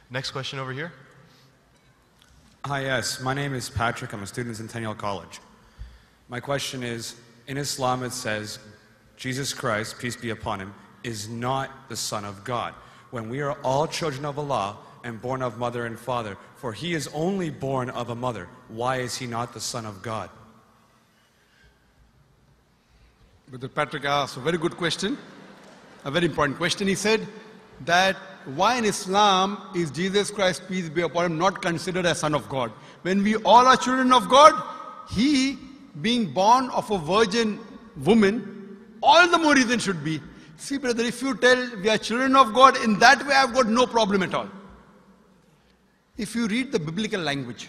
Next question over here. Hi, yes. My name is Patrick. I'm a student at Centennial College. My question is, in Islam it says, Jesus Christ, peace be upon him, is not the Son of God. When we are all children of Allah and born of mother and father, for he is only born of a mother, why is he not the Son of God? Brother Patrick asked a very good question, a very important question. He said that why in Islam is Jesus Christ, peace be upon him, not considered as Son of God? When we all are children of God, he being born of a virgin woman, all the more reason should be. See brother, if you tell we are children of God, in that way I've got no problem at all. If you read the biblical language,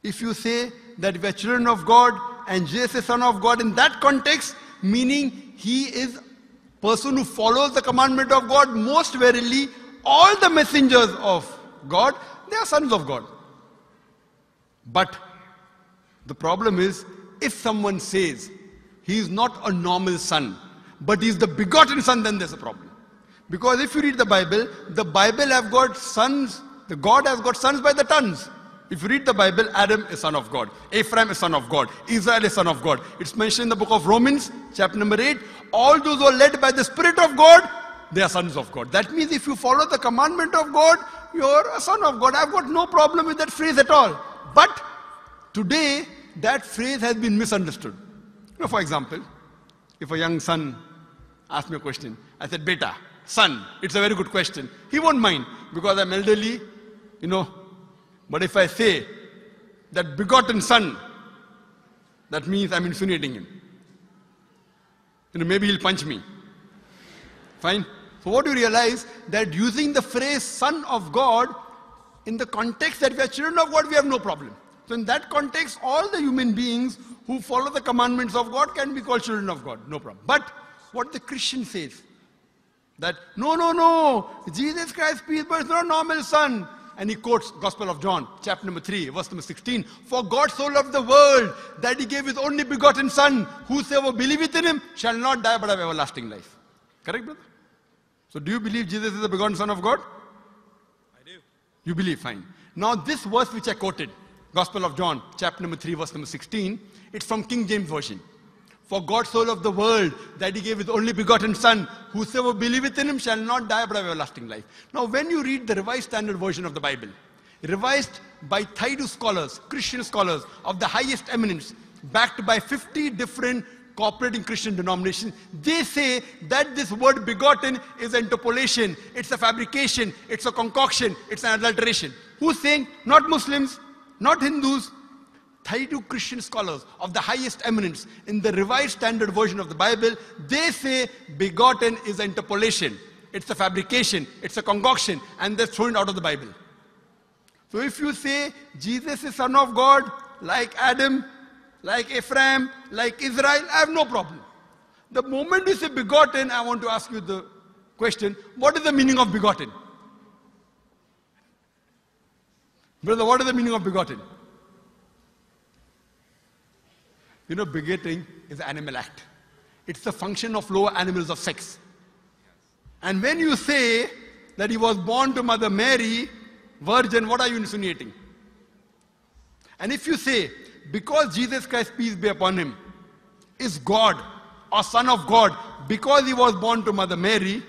if you say that we are children of God and Jesus is Son of God, in that context, meaning he is person who follows the commandment of God, most verily all the messengers of God, they are sons of God. But the problem is, if someone says he is not a normal son, but he is the begotten son, then there's a problem. Because if you read the Bible have got sons, the God has got sons by the tons. If you read the Bible, Adam is son of God, Ephraim is son of God, Israel is son of God. It's mentioned in the book of Romans, chapter number 8, all those who are led by the Spirit of God, they are sons of God. That means if you follow the commandment of God, you're a son of God. I've got no problem with that phrase at all. But today, that phrase has been misunderstood. You know, for example, if a young son asks me a question, I said, Beta, son, it's a very good question. He won't mind because I'm elderly, you know. But if I say that begotten son, that means I'm insinuating him. You know, maybe he'll punch me. Fine. So what do you realize? That using the phrase son of God, in the context that we are children of God, we have no problem. So in that context, all the human beings who follow the commandments of God can be called children of God. No problem. But what the Christian says, that no, Jesus Christ, peace, but it's not a normal son. And he quotes Gospel of John, chapter number 3, verse number 16. For God so loved the world that he gave his only begotten son. Whosoever believeth in him shall not die but have everlasting life. Correct, brother? So do you believe Jesus is the begotten son of God? I do. You believe, fine. Now this verse which I quoted, Gospel of John, chapter number 3, verse number 16, it's from King James Version. For God so loved the world that he gave his only begotten son. Whosoever believeth in him shall not die but have everlasting life. Now when you read the Revised Standard Version of the Bible, revised by Thaidu scholars, Christian scholars of the highest eminence, backed by 50 different cooperating Christian denominations, they say that this word begotten is an interpolation, it's a fabrication, it's a concoction, it's an adulteration. Who's saying? Not Muslims, not Hindus. Thaidu Christian scholars of the highest eminence in the Revised Standard Version of the Bible, they say begotten is an interpolation. It's a fabrication, it's a concoction, and they're thrown out of the Bible. So if you say Jesus is Son of God, like Adam, like Ephraim, like Israel, I have no problem. The moment you say begotten, I want to ask you the question, what is the meaning of begotten? Brother, what is the meaning of begotten? You know, begetting is an animal act. It's the function of lower animals of sex. And when you say that he was born to Mother Mary, virgin, what are you insinuating? And if you say, because Jesus Christ, peace be upon him, is God or Son of God, because he was born to Mother Mary,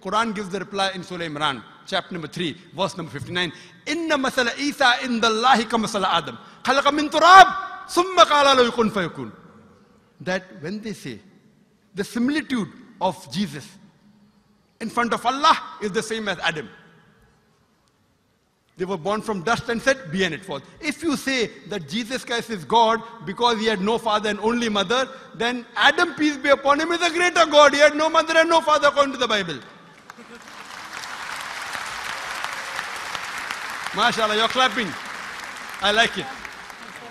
Quran gives the reply in Surah Imran, chapter number 3, verse number 59. Inna masala Isa indallahi ka masala Adam. Khalaqa min turab. That when they say the similitude of Jesus in front of Allah is the same as Adam. They were born from dust and said, be and it was. If you say that Jesus Christ is God because he had no father and only mother, then Adam, peace be upon him, is a greater God. He had no mother and no father according to the Bible. MashaAllah, you're clapping. I like it.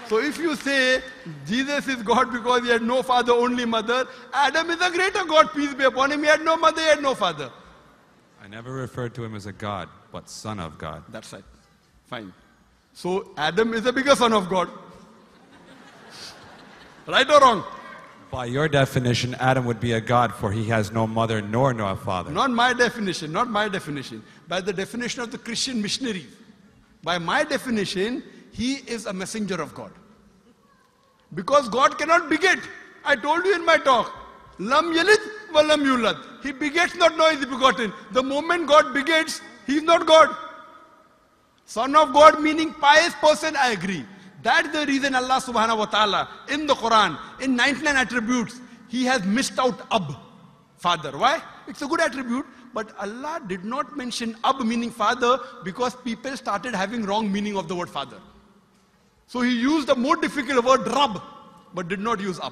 So if you say Jesus is God because he had no father, only mother, Adam is a greater God, peace be upon him. He had no mother, he had no father. I never referred to him as a God, but Son of God. That's right. Fine. So Adam is a bigger son of God. Right or wrong? By your definition, Adam would be a god, for he has no mother nor no father. Not my definition, not my definition. By the definition of the Christian missionaries. By my definition, he is a messenger of God. Because God cannot beget. I told you in my talk. Lam yalid wa lam yulad. He begets not, nor is he begotten. The moment God begets, he is not God. Son of God meaning pious person, I agree. That's the reason Allah subhanahu wa ta'ala in the Quran, in 99 attributes, he has missed out Ab, father. Why? It's a good attribute, but Allah did not mention Ab meaning father because people started having wrong meaning of the word father. So he used the more difficult word Rab, but did not use Ab.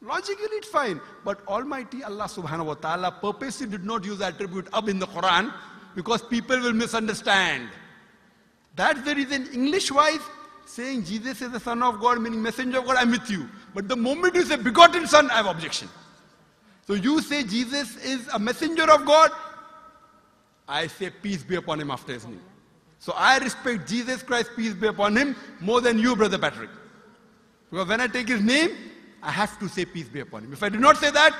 Logically it's fine, but Almighty Allah subhanahu wa ta'ala purposely did not use the attribute Ab in the Quran because people will misunderstand. That's the reason English-wise, saying Jesus is the Son of God, meaning messenger of God, I'm with you. But the moment you say begotten Son, I have objection. So you say Jesus is a messenger of God, I say peace be upon him after his name. So I respect Jesus Christ, peace be upon him, more than you, Brother Patrick. Because when I take his name, I have to say peace be upon him. If I do not say that,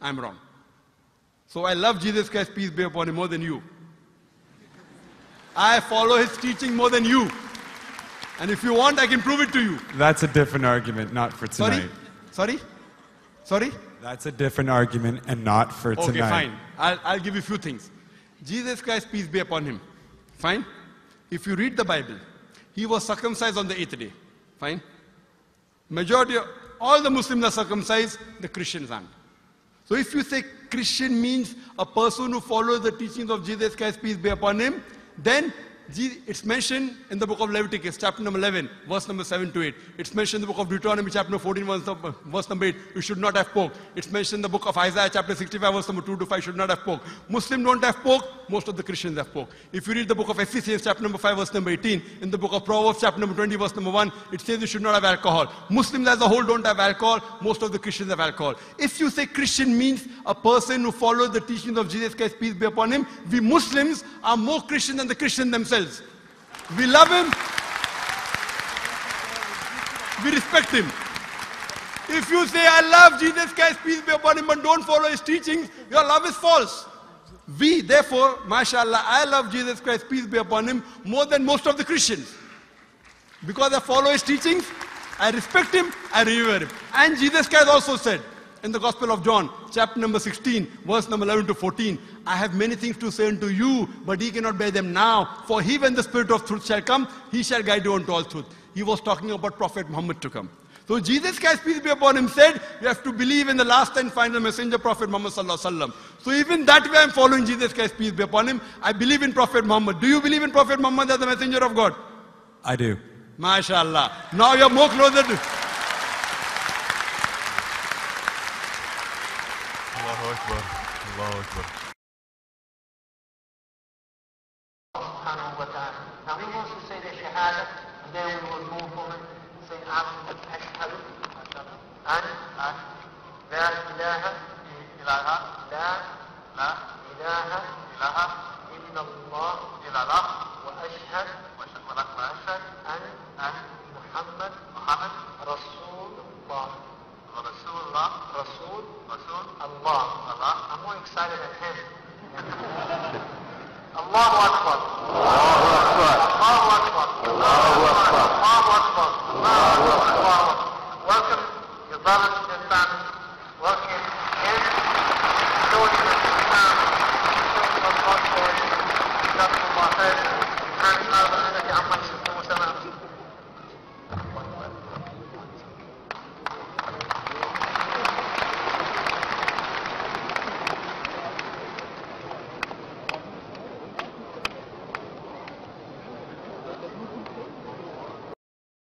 I'm wrong. So I love Jesus Christ, peace be upon him, more than you. I follow his teaching more than you. And if you want, I can prove it to you. That's a different argument, not for tonight. Sorry? That's a different argument and not for tonight. Okay, fine. I'll give you a few things. Jesus Christ, peace be upon him. Fine? If you read the Bible, he was circumcised on the 8th day. Fine? Majority of all the Muslims are circumcised, the Christians aren't. So if you say Christian means a person who follows the teachings of Jesus Christ, peace be upon him, then it's mentioned in the book of Leviticus, chapter number 11, verse number 7 to 8. It's mentioned in the book of Deuteronomy, chapter 14, verse number 8, you should not have pork. It's mentioned in the book of Isaiah, chapter 65, verse number 2 to 5, should not have pork. Muslims don't have pork, most of the Christians have pork. If you read the book of Ephesians, chapter number 5, verse number 18, in the book of Proverbs, chapter number 20, verse number 1, it says you should not have alcohol. Muslims as a whole don't have alcohol, most of the Christians have alcohol. If you say Christian means a person who follows the teachings of Jesus Christ, peace be upon him, we Muslims are more Christian than the Christians themselves. We love him. We respect him. If you say, I love Jesus Christ, peace be upon him, but don't follow his teachings, your love is false. We, therefore, mashallah, I love Jesus Christ, peace be upon him, more than most of the Christians. Because I follow his teachings, I respect him, I revere him. And Jesus Christ also said, in the Gospel of John, chapter number 16, verse number 11 to 14, I have many things to say unto you, but ye cannot bear them now. For he, when the Spirit of truth shall come, he shall guide you unto all truth. He was talking about Prophet Muhammad to come. So Jesus Christ, peace be upon him, said, you have to believe in the last and final messenger, Prophet Muhammad sallallahu alaihi wasallam. So even that way I'm following Jesus Christ, peace be upon him. I believe in Prophet Muhammad. Do you believe in Prophet Muhammad as the messenger of God? I do. MashaAllah. Now you're more closer to... Allahu Akbar. Allahu Akbar. Now he wants to say the Shahada, and then we will move on and say Ashhadu an la ilaha illallah wa ashhad an Muhammad Rasulullah. Allah. I'm more excited than him. Allahu Akbar. Allahu Akbar. Allahu Akbar. Allahu Akbar. Allahu Akbar. Welcome your brothers and families working in Saudi Arabia.